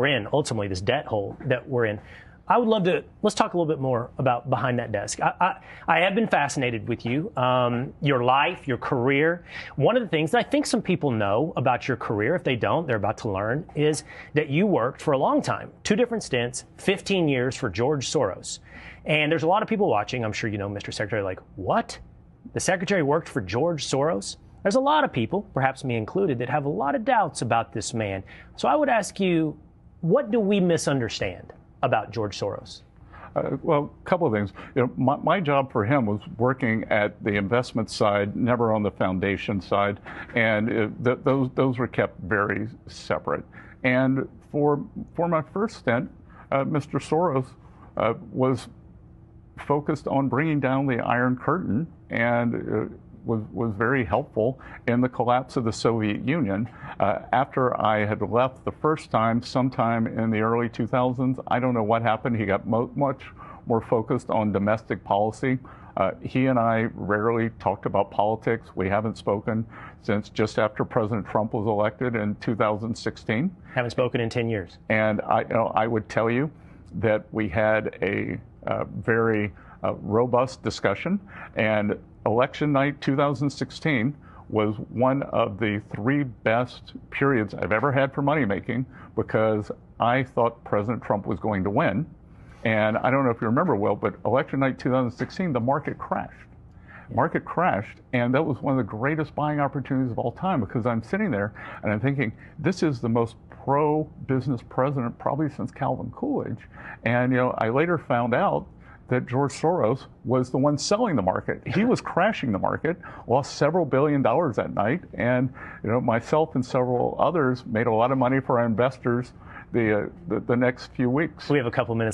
we're in, ultimately, this debt hole that we're in. I would love to, let's talk a little bit more about behind that desk. I have been fascinated with you, your life, your career. One of the things that I think some people know about your career, if they don't, they're about to learn, is that you worked for a long time, 2 different stints, 15 years for George Soros. And there's a lot of people watching, I'm sure you know, Mr. Secretary, like, what? The Secretary worked for George Soros? There's a lot of people, perhaps me included, that have a lot of doubts about this man. So I would ask you, what do we misunderstand about George Soros? Well, a couple of things. My job for him was working at the investment side, never on the foundation side, and those were kept very separate. And for my first stint, Mr. Soros was focused on bringing down the Iron Curtain and was very helpful in the collapse of the Soviet Union. After I had left the first time, sometime in the early 2000s, I don't know what happened. He got much more focused on domestic policy. He and I rarely talked about politics. We haven't spoken since just after President Trump was elected in 2016. Haven't spoken in 10 years. And I would tell you that we had a very robust discussion, and election night 2016 was one of the 3 best periods I've ever had for money making, because I thought President Trump was going to win. And I don't know if you remember, Will, but election night 2016, the market crashed. Market crashed, and that was one of the greatest buying opportunities of all time, because I'm sitting there and I'm thinking, this is the most pro-business president probably since Calvin Coolidge. And I later found out that George Soros was the one selling the market. He was crashing the market, lost several $billions that night, and myself and several others made a lot of money for our investors the next few weeks. We have a couple minutes.